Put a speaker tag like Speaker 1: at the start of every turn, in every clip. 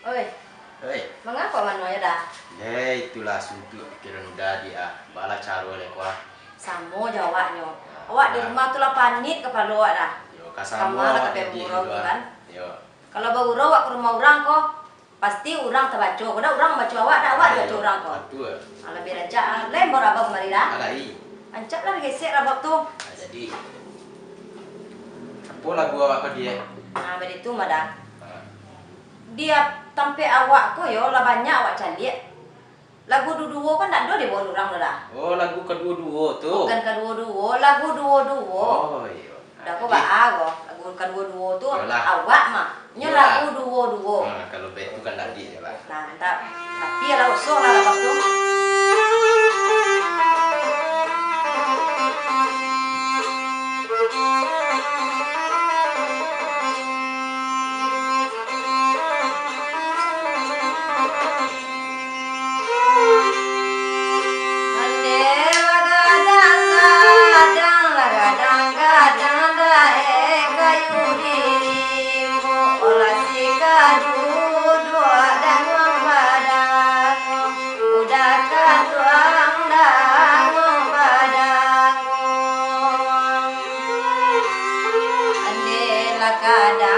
Speaker 1: Oi,
Speaker 2: Hei,
Speaker 1: mengapa manunya dah?
Speaker 2: itulah suntuk pikiran udah dia bala caro lekwa.
Speaker 1: Samo jawabnya. Awak di rumah tuh lah panik kepala awak dah.
Speaker 2: Yo kasamo
Speaker 1: Kamar
Speaker 2: dia
Speaker 1: ke burung
Speaker 2: dua.
Speaker 1: kan?
Speaker 2: Yo.
Speaker 1: Kalau bawa awak ke rumah orang kok, pasti orang terbaca. Kalau orang baca awak dah awak baca orang kok.
Speaker 2: Betul.
Speaker 1: Lebih rancak, lembor abang kemari dah.
Speaker 2: Alai.
Speaker 1: Ancak lah gesek abang tuh.
Speaker 2: Jadi apa lagu awak ke dia?
Speaker 1: Nah, begitu mah dah.
Speaker 2: Ah,
Speaker 1: Dia tampil awak kok yo lah banyak awak cari. Lagu duo kan tak ada di bawah orang dah.
Speaker 2: Oh, lagu kedua-dua tuh.
Speaker 1: Bukan kedua-dua, lagu dua-dua.
Speaker 2: Oh, iya.
Speaker 1: Dah kok bahago, lagu kedua-dua tu
Speaker 2: Yolah.
Speaker 1: awak mah. Nya
Speaker 2: Yolah.
Speaker 1: lagu dua-dua.
Speaker 2: Kalau betu kan tak dia lah.
Speaker 1: Nah, tapi lah usah lah lepas tu.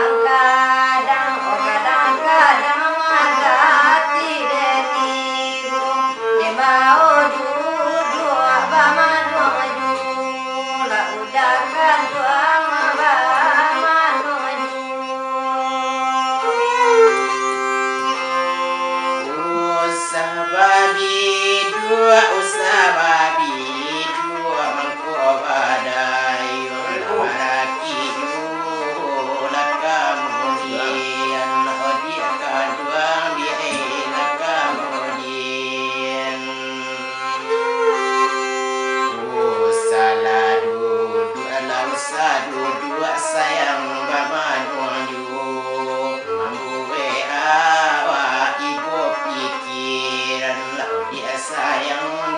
Speaker 1: Kadang-kadang, oh kadang-kadang ada tiba-tiba dia mau duduk baman maju lah udahkan tuang baman maju.
Speaker 2: Usah babi dua mangko badai laki dua kemudian dia kedua dia kemudian salah usah dua sayang bamanyu mambu awak ibu pikiran dia sayang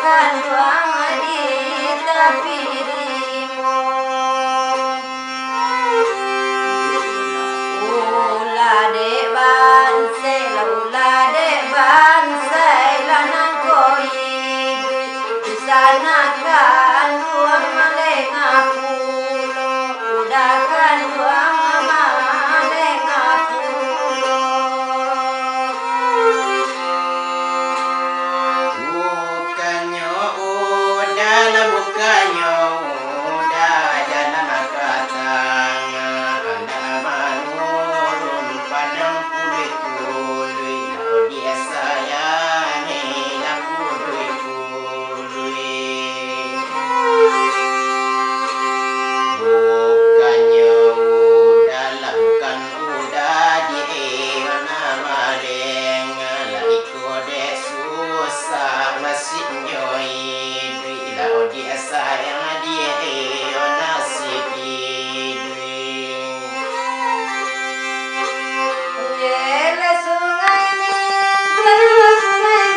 Speaker 1: kan doang di tapirimu. Ula de bansai la ula de bansai la nang koi di sana kan doang maleng apulo udah kan doang maleng apulo.
Speaker 2: Bukannya udah lah bukannya udah dalam katang anda manurun padang kulit kulit oh dia sayang aku kulit kulit. Bukannya udah lah bukan udah di mana maleng lah ikut dek susah masih nyoi duit lah oh dia sayang dia nasib duit.
Speaker 1: Yele sungai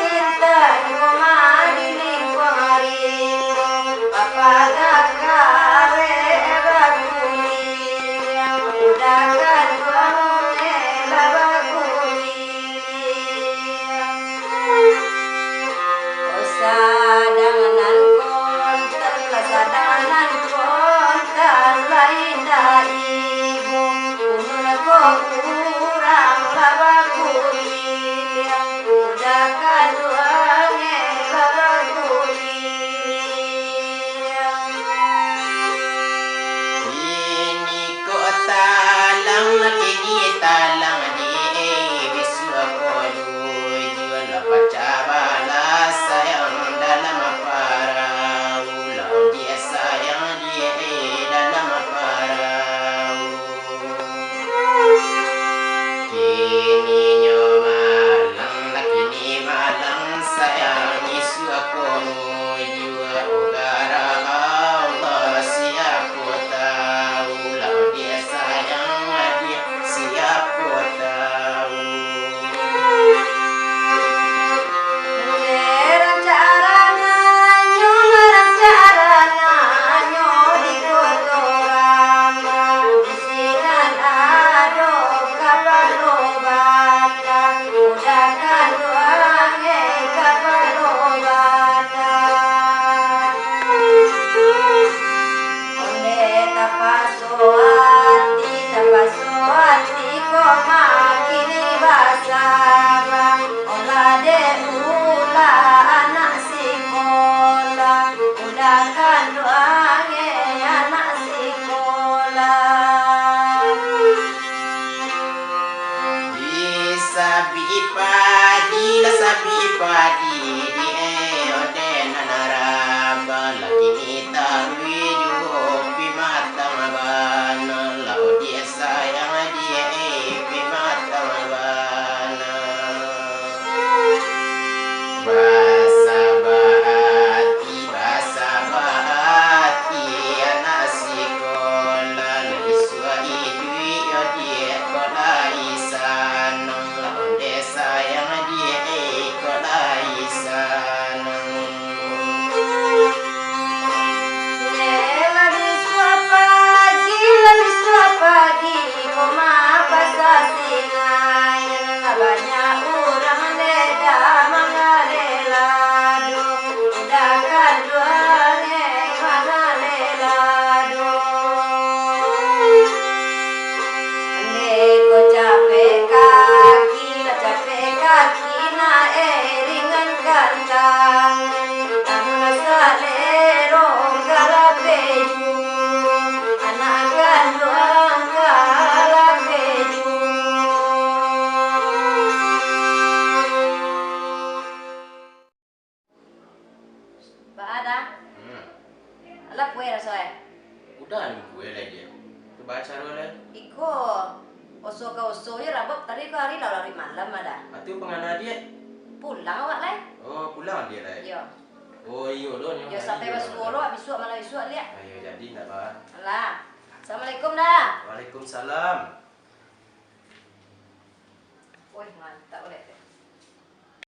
Speaker 1: minta ngomadi lingkungaringo papaga kare baguli udah kan doang baguli. Sadanganan kontan lain dah ibu punun ko kurang laba kuliah udah kan doang laba kuliah.
Speaker 2: Ini kok talang lagi di talang di bisu kolu jual baca balas sayang dalam parau lau dia sayang dia dalam parau. Kini nyomalang lagi ni malang sayang isu kolu jual gara Allah siapa tahu lau dia sayang dia siapa tahu.
Speaker 1: Ngerang carana nyo di kotorama bisinan ado kapalobata udah kan doang kapalobata. Onde tapasoati kok makini basaba olah de ula anak sekolah udah kan doang anak sekolah.
Speaker 2: Sabi padi lah sabi padi di ode nanaraba lagi ni tarwi juho pi matang bana lau dia sayang dia pi matang bana. Basa bahati anak sekolah iswa idui yo dia kolah isanang onde sayang dia kolah isanang.
Speaker 1: Lebih suap pagi koma pasasingai banyak orang leda mangalelado udah kan doang mangalelado. Neko capek kaki na ringan kantang tangan salero kalapeju anak kan doang kalapeju. Ba ada ala kue rasoe
Speaker 2: Udah nih gue lagi ya. Coba cara oleh.
Speaker 1: iko oso ka oso ya rabok tadi ko hari lari malam ada
Speaker 2: Atu pengana dia.
Speaker 1: pulang awak lai
Speaker 2: Oh pulang dia lah.
Speaker 1: yo
Speaker 2: Oh iya loh.
Speaker 1: yo sampai pas sekolah habis suap malah suap lihat
Speaker 2: Ayo jadi nak apa?
Speaker 1: lah. Assalamualaikum dah.
Speaker 2: Waalaikumsalam.
Speaker 1: Woi,